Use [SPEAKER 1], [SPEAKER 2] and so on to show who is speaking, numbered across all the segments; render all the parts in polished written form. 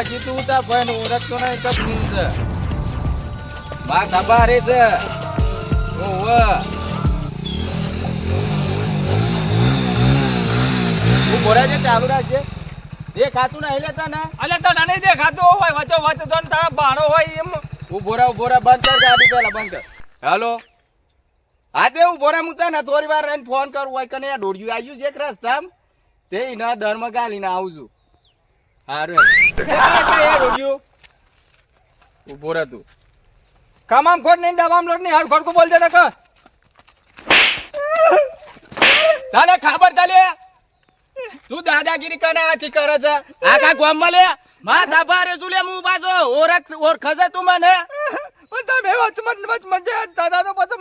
[SPEAKER 1] હજી તું તાર ભાઈ ઓળખતો નહીં તો શું છે માં ખબર છે તું બોલે છે ચાલુ રાખજે દેખાતું નહીં લેતા ને
[SPEAKER 2] અલે તો નહીં દેખાતું હોય વચ્ચો વચ્ચે તો તારા બાણો હોય એમ
[SPEAKER 1] ઉભો રહે બંધ કર ગાડી પેલા બંધ કર હેલો હા તે ઉભો રહે મૂકતા ને થોડી વાર રહીને ફોન કરું હોય કને દોડ્યું આવ્યું છે એક રસ્તામાં તે એના ધર્મ ગાલીને આવું છું હારું દોડ્યું ઉભો રહે તું
[SPEAKER 2] કામામ ખોટ નહીં દવામ લોટ નહીં હાડ ખોટકું બોલજે ને કે
[SPEAKER 1] તાલે ખબર તાલે તું દાદાગીરી કને આથી કરે છે આખા ગામમાં લે માથા ભારે છું લે હું પાછો ઓળખે તું મને
[SPEAKER 2] પણ તમે વચમન છે દાદા તો પાછો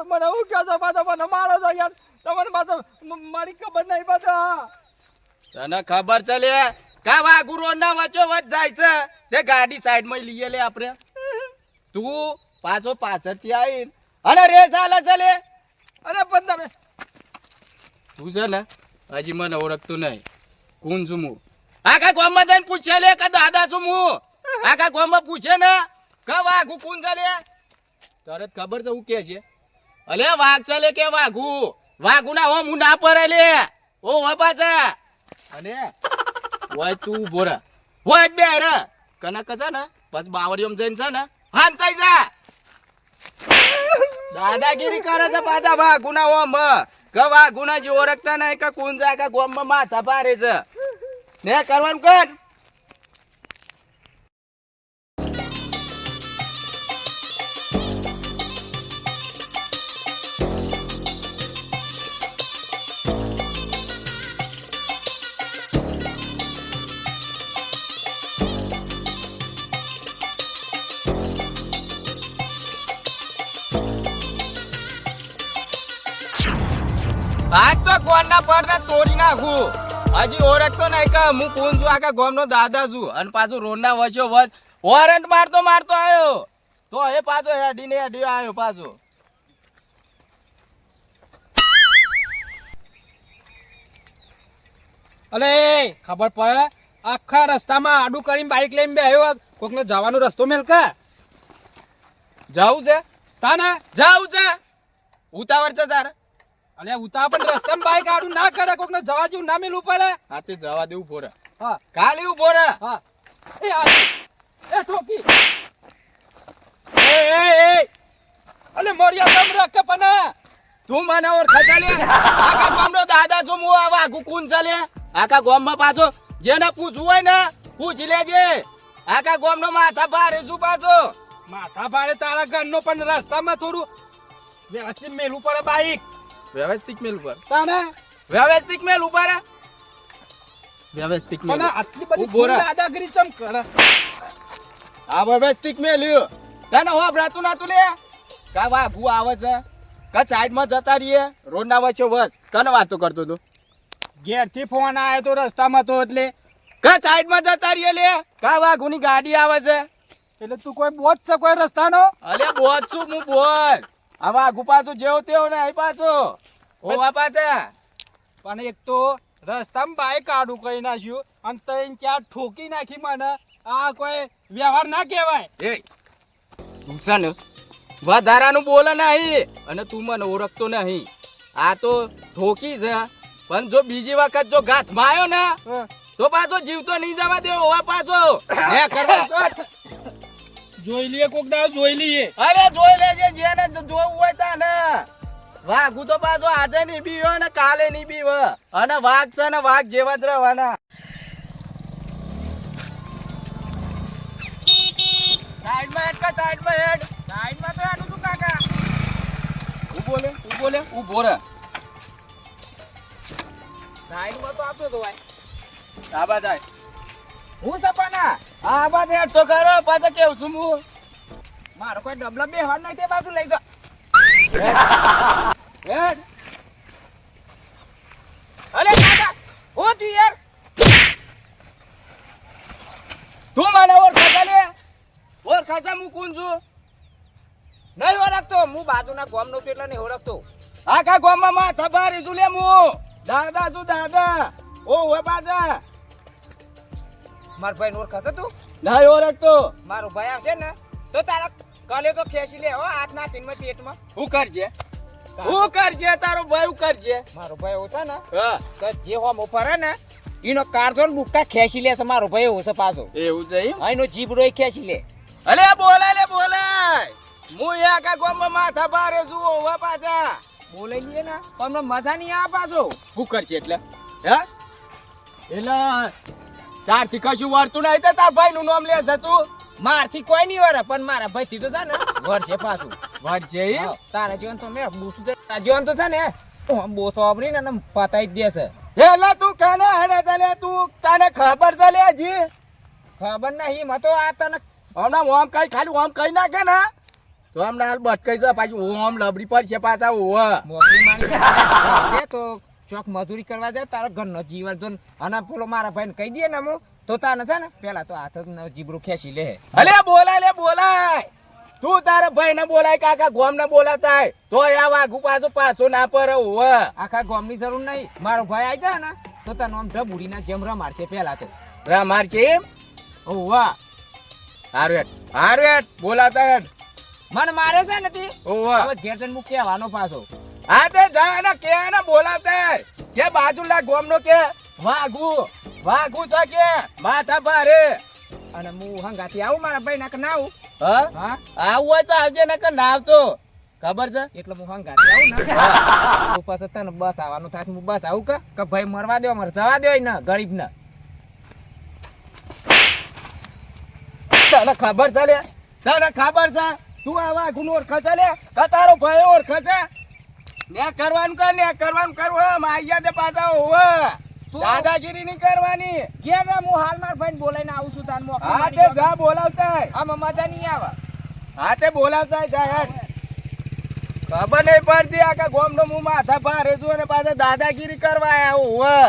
[SPEAKER 2] મને હું કહો છો પાછો મને મારો છો યાર તમને પાછો મારી ખબર નહીં પાછો
[SPEAKER 1] તને ખબર છે લે કા વાઘુરો ના વચ્ચો વચ જાય છે તે ગાડી સાઈડ માં લઈએ લે આપણે તું પાછો પાછળથી આવીને અને રે ચાલે છે લે
[SPEAKER 2] અરે પણ તમે
[SPEAKER 1] તું છે ને હજી મને ઓળખતું નહીં કોણ છું હું આખા ગામમાં જઈને પૂછે લે કે દાદા છું હું આખા ગામમાં પૂછે ને કે વાઘુ કોણ છે લે તરત ખબર છે હું કે છે અલે વાઘ છે લે કે વાઘુ ના હું ના પડે લે ઓ બાપા છે અને હોય તું બોરા હોય જ બે રે કનક છે ને પછી બાવળીઓમ જઈને છે ને હાન થઈ જા દાદાગીરી કરે છે પાછા વાઘુ ના ઓમ કે વાઘુ ના જે ઓળખતા નહીં કે કોણ જાય કે ગોમમાં માથા ભારે છે ને કરવાનું કર આજ તો કોણના પડને તોડી નાખું હજી ઓળખતો નહીં કે હું કોણ છું આખા ગામનો દાદા છું અને પાછું રોડના વચ્ચો વચ વોરંટ મારતો આવ્યો તો એ પાછો હેડીને આવ્યો પાછો
[SPEAKER 2] અલે ખબર પડે આખા રસ્તામાં આડું કરીને બાઈક લઈને બે આવ્યો કોકને જવાનો રસ્તો મેલ કે
[SPEAKER 1] જાવું છે
[SPEAKER 2] તાને
[SPEAKER 1] જાવું છે ઉતાવળ છે તારે
[SPEAKER 2] અલે ઉતા પણ રસ્તામાં બાઈક આડું ના કરે કોકને જવા જેવું ના મેલવું પડે
[SPEAKER 1] હા તે જવા દેવું પોરે
[SPEAKER 2] હા
[SPEAKER 1] કાલે ઉભો રે
[SPEAKER 2] હા એ આ એ ઠોકી એ અલે મોરિયા તમ રખ પણ
[SPEAKER 1] તું મને ઓળખે છે લે આખા ગામનો દાદા છું હું આ વાઘુ કોણ છે લે આખા ગામમાં પાછો જેને પૂછવું હોય ને પૂછી લેજે આખા ગામનો માથા ભારે છું પાછો
[SPEAKER 2] માથા ભાડે તારા ઘરનો પણ રસ્તામાં થોડું વ્યવસ્થિત મેલવું પડે બાઈક
[SPEAKER 1] વ્યવસ્થિત મેલ ઉપર
[SPEAKER 2] તાને
[SPEAKER 1] વ્યવસ્થિત મેલ ઉપર વ્યવસ્થિત મેલ
[SPEAKER 2] પણ આટલી બધી દાદાગીરી ચમ કરે
[SPEAKER 1] આ વ્યવસ્થિત મેલ તને હો ભરાતું નાતું લે કા વાઘુ આવે છે કા સાઈડ માં જતા રહીએ રોડ ના વચ્ચે બસ તને વાતો કરતો તો
[SPEAKER 2] ઘેર થી ફોન આવ્યો તો રસ્તામાં તો એટલે
[SPEAKER 1] કા સાઈડ માં જતા રહીએ લે કા વાઘુ ની ગાડી આવે છે
[SPEAKER 2] એટલે તું કોઈ બોજ છે કોઈ રસ્તાનો
[SPEAKER 1] અલે બોજ છું હું બોલ આ વાઘુ પાછું જેવો તેવો ને અહીં પાછો ઓવા પાછા
[SPEAKER 2] પણ એક તો રસ્તામાં બાઈક આડું કરી નાખ્યું અને તઈ ક્યાં ઠોકી નાખી મને આ કોઈ વ્યવહાર ના કહેવાય
[SPEAKER 1] એ તું છે ને વધારાનું બોલે નહીં અને તું મને ઓળખતો નહીં આ તો ઠોકી છે પણ જો બીજી વખત જો ગાંઠમાં આવ્યો ને તો પાછો જીવતો નહીં જવા દેવો હોવા પાછો હે કરવા
[SPEAKER 2] જોઈ લઈએ કોક દાવ જોઈ લઈએ
[SPEAKER 1] અરે જોઈ લેજે જેને જોવું હોય તાને વાઘુ તો પાછો આજે નહીં બીવો ને કાલે નહીં બીવો અને વાઘ છે ને વાઘ જેવા જ રહેવાના સાઈડમાં હેડ કા સાઈડમાં હેડ
[SPEAKER 2] સાઈડમાં તો આડું છું કાકા
[SPEAKER 1] ઉભો રે
[SPEAKER 2] સાઈડમાં તો આપતો તો ભાઈ
[SPEAKER 1] આબા જાય
[SPEAKER 2] હું સપાના
[SPEAKER 1] આબા હેડ તો કરો પાછો કેવું છું હું
[SPEAKER 2] મારો કોઈ ડબલા બે હાડ નહીં તે બાજુ લઈ જા
[SPEAKER 1] હેડ
[SPEAKER 2] અરે કાકા ઓ તું યાર
[SPEAKER 1] તું મને ઓળખા લે ઓળખા હું કોણ છું
[SPEAKER 2] નહીં ઓળખતો હું બાજુના ગામનો છું એટલે નહીં ઓળખતો
[SPEAKER 1] આખા ગામમાં માથા ભારી છું લે હું દાદા છું દાદા ઓ હે પાછા
[SPEAKER 2] માર ભાઈ ઓળખાશે તું
[SPEAKER 1] નહીં ઓળખતો.
[SPEAKER 2] મારો ભાઈ આવશે ને તો તારા કલે તો ખેંચી લે હો હાથ નાખીને પેટમાં.
[SPEAKER 1] હું કરજે તારો ભાઈ હું કરજે.
[SPEAKER 2] મારો ભાઈ એવો છે ને
[SPEAKER 1] હા
[SPEAKER 2] તો જે હોમ ઉપર ને એનો કાઢો ને બુક્કા ખેંચી લેશે. મારો ભાઈ એવો છે પાછો.
[SPEAKER 1] એવું છે એમ?
[SPEAKER 2] એનો જીબડો ય ખેંચી લે.
[SPEAKER 1] અલે બોલાય હું આખા ગામમાં માથા ભારે છું ઓવા પાછા.
[SPEAKER 2] બોલાઈ લઈએ ને તો અમને મજા નહીં આવે પાછો.
[SPEAKER 1] શું કરશે એટલે હે એટલે તારથી કશું વળતું નહીં તો તાર ભાઈ નું નામ લે જતું.
[SPEAKER 2] મારથી કોઈ નહીં વરે પણ મારા ભાઈ થી તો છે ને વરસે પાછું.
[SPEAKER 1] વળશે એમ?
[SPEAKER 2] હા, તારા જીવન તો મેં બૂસું છે. તારા જીવન તો છે ને આમ બોસો વાપરીને આમ પતાઈ જ દેશે.
[SPEAKER 1] એટલે તું કાને હેડે ચાલે તું તને ખબર છે લે હજી
[SPEAKER 2] ખબર નહીં મને તો આ તને
[SPEAKER 1] હમણાં ઓમ કઈ ખાલી ઓમ કઈ નાખે ને તો હમણાં હાલ બટકાઈ જાય પાછું ઓમ લબડી પર છે પાછા ઓવા
[SPEAKER 2] મોકલી માંગી તો ચોક મજૂરી કરવા જાય તારો ઘરનો જીવન જોન અને પેલો મારા ભાઈને કહી દે ને હું તો તાને છે ને પેલા તો હાથ જ જીબડું ખેંચી લે.
[SPEAKER 1] અલે બોલાય તું તારા ભાઈ ને બોલાય કાકા ગોમ ને બોલાતા તો આ વાઘુ પાછો ના પર ઓવા
[SPEAKER 2] આખા ગામની જરૂર નહીં. મારો ભાઈ આવી જાય ને તો તને આમ ઢબુડીના જેમ રમાડશે પેલા તો.
[SPEAKER 1] માર છે એમ?
[SPEAKER 2] ઓવા
[SPEAKER 1] હારવેટ બોલાતા હેડ.
[SPEAKER 2] મને મારે છે ને તે
[SPEAKER 1] ઓવા
[SPEAKER 2] હવે ઘેર જઈને હું કહેવાનો પાછો.
[SPEAKER 1] હા તે જાય ને કે ને બોલાતા કે બાજુલા ગોમ નો કે વાઘુ છે કે માથા ભારે.
[SPEAKER 2] અને હું હંગાથી આવું મારા ભાઈ ના કે ના આવું.
[SPEAKER 1] હા
[SPEAKER 2] હા
[SPEAKER 1] આવું હોય તો આવજે ને કે ના આવતો ખબર છે.
[SPEAKER 2] એટલે હું હંગાથી આવું ને તું પાછો તને બસ આવવાનું થાય હું બસ આવું કે ભાઈ મરવા દો મર જવા દો ને ગરીબ ને.
[SPEAKER 1] તને ખબર છે લે તને ખબર છે તું આ વાઘુ નું ઓળખ છે લે કે તારો ભાઈ ઓળખ છે ને કરવાનું કરવું માયા દે પાછા હોવે દાદાગીરી નહીં કરવાની.
[SPEAKER 2] ઘેર રે હું હાલ માર ભાઈને બોલાઈને આવું છું તાન મોકલી
[SPEAKER 1] હા
[SPEAKER 2] મારી
[SPEAKER 1] તે
[SPEAKER 2] દો.
[SPEAKER 1] જા બોલાવતા
[SPEAKER 2] આમાં મજા નહીં આવે.
[SPEAKER 1] હા તે બોલાવતા જા હેડ. ખબર નહીં પડતી આખા ગોમ નો હું માથા ભારે છું અને પાછા દાદાગીરી કરવા આયા હોવે.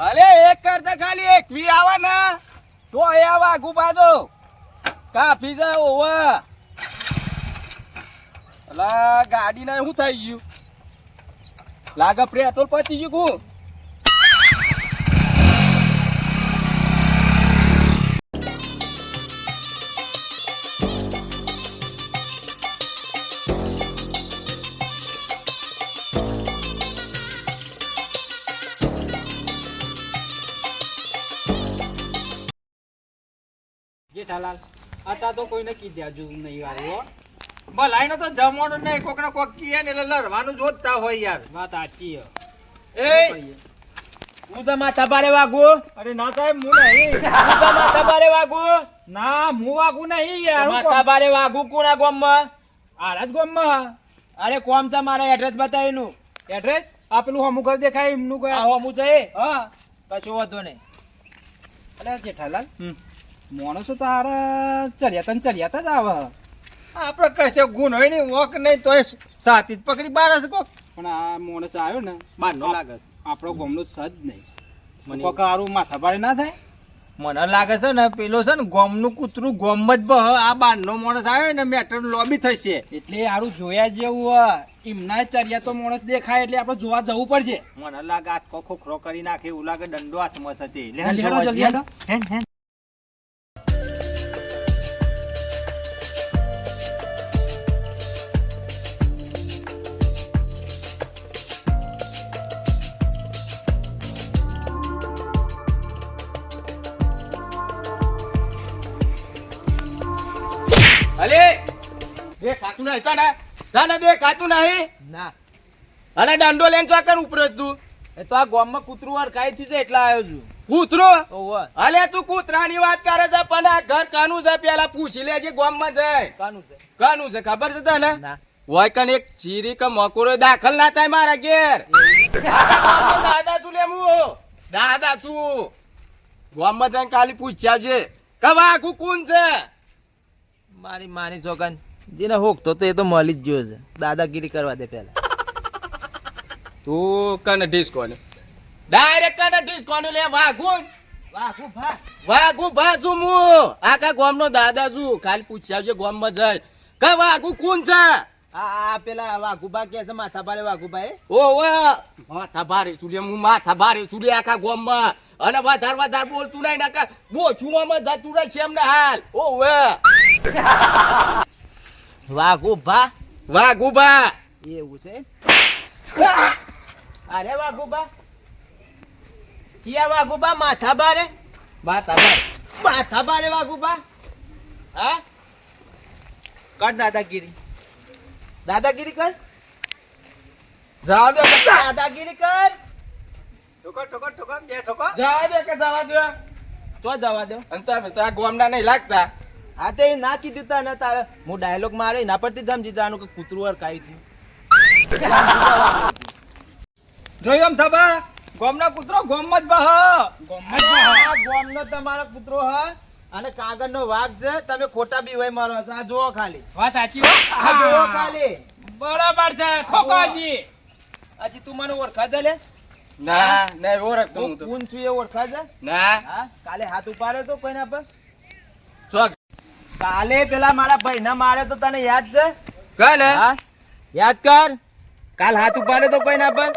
[SPEAKER 1] અલે એક કરતા ખાલી એક વી આવે ને તો એ વાઘુ પાછો કાફી જાય હોવે. અલા ગાડી ને શું થઈ ગયું લાગે પેટ્રોલ પતી ગયું કું.
[SPEAKER 2] જેઠાલાલ આતા તો કોઈને કીધા જો નહીં આવ્યો. ભલાઈનો તો જમવાનું નહીં કોક ને કોક કીએ ને એટલે લડવાનું જોતતા હોય યાર. વાત સાચી છે.
[SPEAKER 1] એ હું તો માથા ભારે વાઘુ.
[SPEAKER 2] અરે ના સાહેબ હું નહીં.
[SPEAKER 1] હું તો માથા ભારે વાઘુ.
[SPEAKER 2] ના હું વાગું નહીં યાર.
[SPEAKER 1] માથા ભારે વાઘુ કોના ગામમાં?
[SPEAKER 2] આરાજ ગામમાં.
[SPEAKER 1] અરે કોમ છે મારે એડ્રેસ બતાવેલું.
[SPEAKER 2] એડ્રેસ આ પેલું હમું ઘર દેખાય એમનું ઘર.
[SPEAKER 1] આવો હું છે
[SPEAKER 2] હા
[SPEAKER 1] કશું વાંધો નહીં.
[SPEAKER 2] અરે જેઠાલાલ માણસો તો આરે ચડિયાતા જ આવે. આપણે કશે ગુણ હોય નહીં વોક નહીં તોય સાથી જ પકડી બાર કોક. પણ આ માણસ આવ્યો ને બહારનો લાગે છે આપણો ગામનો જ સજ નહીં. મને કોક આરું માથા ભારે ના થાય. મને લાગે છે ને પેલો છે ને ગામનું કૂતરું ગામમાં જ બહ આ બહારનો માણસ આવ્યો ને મેટર લોબી થશે. એટલે આરું જોયા જેવું એમના ચરિયા તો માણસ દેખાય એટલે આપણે જોવા જવું પડશે. મને લાગે આ ખોખરો કરી નાખે એવું લાગે દંડો હાથમાં છે. એટલે
[SPEAKER 1] અલે બે ખાતું નહીં તને બે ખાતું નહીં
[SPEAKER 2] ના
[SPEAKER 1] અને દંડો લઈને ચોકર ઉપરો તું.
[SPEAKER 2] એ તો આ ગામમાં કૂતરું અરકાઈ થયું છે એટલે આવ્યો છું.
[SPEAKER 1] કૂતરો
[SPEAKER 2] ઓવે
[SPEAKER 1] અલે તું કૂતરાની વાત કરે છે પણ આ ઘર કાનું છે પેલા પૂછી લેજે ગામમાં જાય
[SPEAKER 2] કાનું છે
[SPEAKER 1] કાનું છે ખબર છે તને?
[SPEAKER 2] ના
[SPEAKER 1] હોય કન એક ચીરી કે મકોરો દાખલ ના થાય મારા ઘેર. આખા ગામનો દાદા છું લે હું દાદા છું. ગામમાં જઈને ખાલી પૂછ્યા છે કે વાઘુ કોણ છે.
[SPEAKER 3] મારી માની છોકન જેને હોકતો તો એ તો મળી જ ગયો છે. દાદાગીરી કરવા દે પેલા.
[SPEAKER 1] તું કને ડિસ્કોને ડાયરેક્ટ કને ડિસ્કોને લે વાઘુ ભા છું હું આખા ગામનો દાદા છું ખાલી પૂછ્યા છે ગામમાં જાય કે વાઘુ કોણ છે.
[SPEAKER 3] આ પેલા વાઘુબા કે છે માથા ભારે વાઘુબા એ
[SPEAKER 1] ઓવે માથા ભારે છું લે, હું માથા ભારે છું લે આખા ગામમાં. અને વધારે બોલતું નહીં નકર બોચુમાં જતું રહે છે એમને હાલ. ઓવે
[SPEAKER 3] વાઘુબા
[SPEAKER 1] વાઘુબા.
[SPEAKER 3] એવું છે. અરે વાઘુબા ચિયા વાઘુબા માથા ભારે વાઘુબા. હા કર દાદાગીરી કર
[SPEAKER 1] જવા દો
[SPEAKER 3] દાદાગીરી કર.
[SPEAKER 2] ઠોકર ઠોકર ઠોકર બે ઠોકર
[SPEAKER 1] જવા દો કે જવા દો.
[SPEAKER 3] તો જવા દો.
[SPEAKER 1] અને તમે તો આ ગામના નહીં લાગતા.
[SPEAKER 3] હા તે ના કીધું તા ને તારે હું ડાયલોગ મારે એના પરથી સમજી જવાનું કે કૂતરું અરકાવી હતી.
[SPEAKER 2] જોયું એમ થબા ગોમનો કૂતરો ગોમમાં જ બહ
[SPEAKER 3] આ ગોમનો તમારો કૂતરો હ અને કાગળનો વાઘ છે. તમે ખોટા બી હોય મારો છો. આ જુઓ ખાલી,
[SPEAKER 2] વાત સાચી
[SPEAKER 3] આ જુઓ ખાલી.
[SPEAKER 2] બરાબર છે ઠોકાજી.
[SPEAKER 3] હજી તું મને ઓળખા છે લે?
[SPEAKER 1] ના નહીં ઓળખતો
[SPEAKER 3] હું
[SPEAKER 1] હું તો.
[SPEAKER 3] કોણ છું એ ઓળખા છે?
[SPEAKER 1] ના
[SPEAKER 3] હા કાલે હાથ ઉપાડ્યો તો કોઈના પર?
[SPEAKER 1] ચોક
[SPEAKER 3] કાલે પેલા મારા ભાઈને માર્યો તો તને યાદ છે?
[SPEAKER 1] કાલે
[SPEAKER 3] હા યાદ કર. કાલ હાથ ઉપાડ્યો તો કોઈના પર?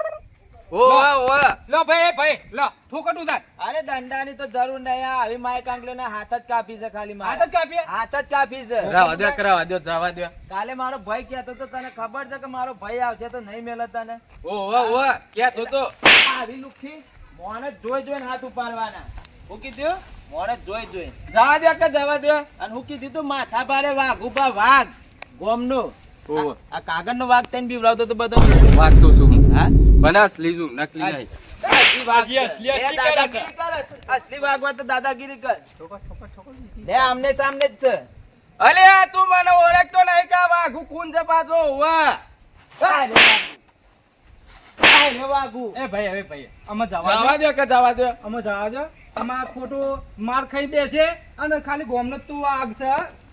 [SPEAKER 1] ઓવે
[SPEAKER 2] લો ભાઈ લો ઠોકર તું તાર
[SPEAKER 3] અરે દંડાની તો જરૂર નહીં. આ આવી માય કાંગલેના હાથ જ કાપી છે ખાલી મારે.
[SPEAKER 2] હાથ જ કાપીએ?
[SPEAKER 3] હાથ જ કાપી છે.
[SPEAKER 1] રાવા દો કરાવા દો જવા દો.
[SPEAKER 3] કાલે મારો ભાઈ કહેતો તો તને ખબર છે કે મારો ભાઈ આવશે તો નહીં મેલે તને.
[SPEAKER 1] ઓવે ક્યાં તો તો
[SPEAKER 3] આવી લુખી મોણે જોઈ જોઈને હાથ ઉપાડવાના. હું કીધું મોણે જોઈ
[SPEAKER 1] જવા દો કે જવા દો.
[SPEAKER 3] અને હું કીધું તું માથા ભારે વાઘ ઉભા વાઘ ગોમનો
[SPEAKER 1] ઓવે
[SPEAKER 3] આ કાગળનો વાઘ તને બીવડાવતો તો બધો.
[SPEAKER 1] વાગતો છું હું.
[SPEAKER 3] હા
[SPEAKER 1] બનાસ લીધું નકલી નહીં.
[SPEAKER 3] અસલી વાઘ
[SPEAKER 2] હજી અસલી
[SPEAKER 3] છે.
[SPEAKER 2] અસલી
[SPEAKER 3] લે દાદાગીરી કર. અસલી વાઘ હોય તો દાદાગીરી કર. લે આમને સામને જ છે.
[SPEAKER 1] અલે આ તું મને ઓળખતો નહીં કે વાઘુ કુન છે પાછો. વાહ
[SPEAKER 3] અરે વાઘુ
[SPEAKER 2] એ ભાઈ હવે ભાઈ અમે જવા
[SPEAKER 1] જવા દો કે જવા દો.
[SPEAKER 2] અમે જવા દો. આમાં ખોટું માર ખાઈ બેસે અને ખાલી ગોમનો તું વાઘ છે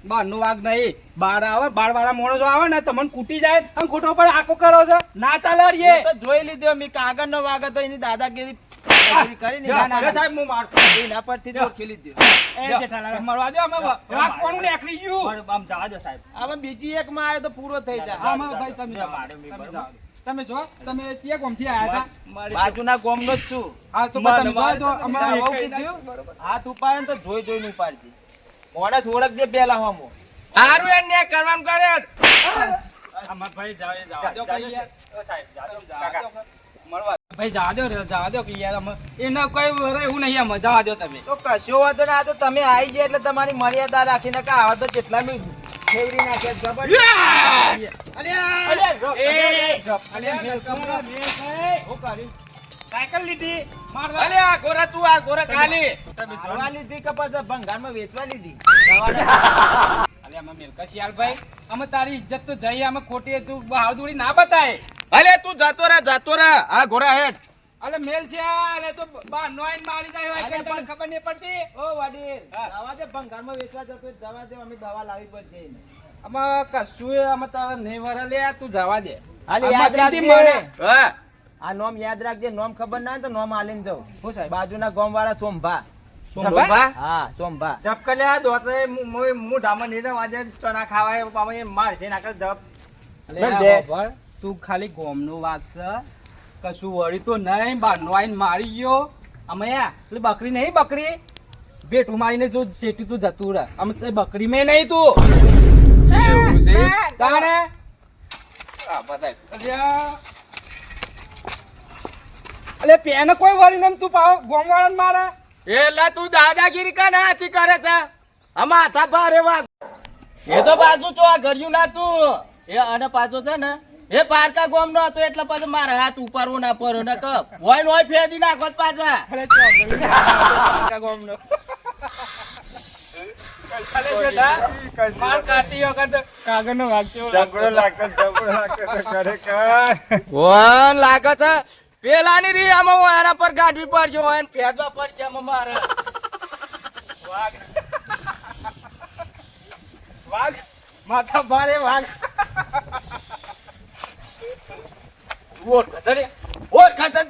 [SPEAKER 2] બારનો વાઘ નહીં. બાર આવે બાર વાળા માણસો આવે ને તમને કૂટી જાય અને ખોટો પર આખો કરો છો ના ચાલે
[SPEAKER 3] હું
[SPEAKER 2] રે.
[SPEAKER 3] તો જોઈ લીધો મેં કાગળનો વાઘ હતો એની દાદાગીરી કરી ને
[SPEAKER 2] સાહેબ હું મારતો
[SPEAKER 3] એના પરથી જ ઓળખી લીધો.
[SPEAKER 2] એ જેઠાલાલ મરવા દો અમે વાઘ કોનું નીકળી ગયું આમ જવા દો સાહેબ.
[SPEAKER 3] હવે બીજી એક માં આવે તો પૂરો થઈ જાય.
[SPEAKER 2] આમાં ભાઈ તમે જાઓ. તમે જો તમે ચિયા ગોમથી આયા હતા?
[SPEAKER 3] બાજુના ગોમનો જ છું.
[SPEAKER 2] હા તો તમે જોઈ દો
[SPEAKER 3] તારે
[SPEAKER 2] અમારે
[SPEAKER 3] વહુ કીધું, હાથ ઉપાડે ને તો જોઈને ઉપાડજે. મોણસ ઓળખજે પેલા હોમો.
[SPEAKER 1] હારું એને કરવાનું કરે.
[SPEAKER 2] અમાર ભાઈ જાવ દો કે યાર ઓ સાહેબ જાવ મળવા ભાઈ જાવ દો કે યાર અમે એને કોઈ એવું નહીં અમે જાવ દો તમે.
[SPEAKER 3] તો કશો વાંધો ના. આ તો તમે આવી જાય એટલે તમારી મર્યાદા રાખીને કે આવા તો કેટલા મી ફેવરી નાખે જબર.
[SPEAKER 2] સાયકલ લીધી મારવા.
[SPEAKER 1] અલે આ ગોરા તું આ ગોરા ખાલી.
[SPEAKER 3] મારવા લીધી કે પછી ભંગારમાં વેચવા લીધી?
[SPEAKER 2] અલે અમે મેલકશિયાલ ભાઈ અમે તારી ઇજ્જત તો જઈ અમે ખોટી તું બહાદુરી ના બતાય.
[SPEAKER 1] અલે તું જતો રહે આ ગોરા હેઠ.
[SPEAKER 2] અલે મેલ છે અલે તો બા નોઈન મારી જાય હોય કઈ તમને ખબર નહીં પડતી.
[SPEAKER 3] ઓ વડીલ
[SPEAKER 2] હા.
[SPEAKER 3] દવા દે ભંગારમાં વેચવા જતો હોય દવા દે. અમે દવા લાવી પડશે એને.
[SPEAKER 2] અમે કશું અમે તારા નહીં વરા લે તું જવા દે.
[SPEAKER 3] હાલે
[SPEAKER 2] આમાં
[SPEAKER 3] યાદ
[SPEAKER 2] દીદી
[SPEAKER 3] રાખજે.
[SPEAKER 2] મને.
[SPEAKER 1] હા
[SPEAKER 3] આ નોમ યાદ રાખજે. નોમ ખબર ના હોય તો નોમ આલીને જાઉં.
[SPEAKER 2] શું સાહેબ?
[SPEAKER 3] બાજુના ગામ વાળા સોમભા.
[SPEAKER 1] સોમભા?
[SPEAKER 3] હા સોમભા.
[SPEAKER 2] જપ કલ્યા દોતે મુ ધામા નીને વાજે ચણા ખાવાય પામે માર છે નાકર જપ.
[SPEAKER 3] બેન દે.
[SPEAKER 2] તું ખાલી ગોમનું વાત છે કશું વળી તો નહીં બારનો આઈને મારી ગયો. અમે પેલી બકરી નહીં બકરી ભેટું મારીને જો શેટી તું જતું રહે અમે તે બકરી મેં નહીં તું
[SPEAKER 1] એવું છે?
[SPEAKER 2] તાણે
[SPEAKER 1] આ બતાય.
[SPEAKER 2] અલે પેને કોઈ વળી નહીં તું પાવ ગોમવાળાને મારે.
[SPEAKER 1] એલા તું દાદાગીરી કા ના હાથી કરે છે. આમાં હાથા ભારે વાઘ. એ તો બાજુ ચો આ ઘડિયું ના તું. એ અને પાછો છે ને એ પારકા ગોમ નો હતો એટલે પછી મારે હાથ ઉપાડવો ના પડ્યો ને કપ હોય ને હોય ફેદી નાખો પાછા.
[SPEAKER 2] અરે ચોગડી ગોમનો અલે બેટા માર કાટી વખત કાગળનો વાગતો
[SPEAKER 1] વન લાગે છે પેલાની રી આમાં હોય એના પર ગાડવી પડશે હોય ને ફેદવા પડશે આમાં મારે.
[SPEAKER 2] વાઘ માથા ભારે વાઘ
[SPEAKER 1] ઓર ખસડે ઓર ખસડ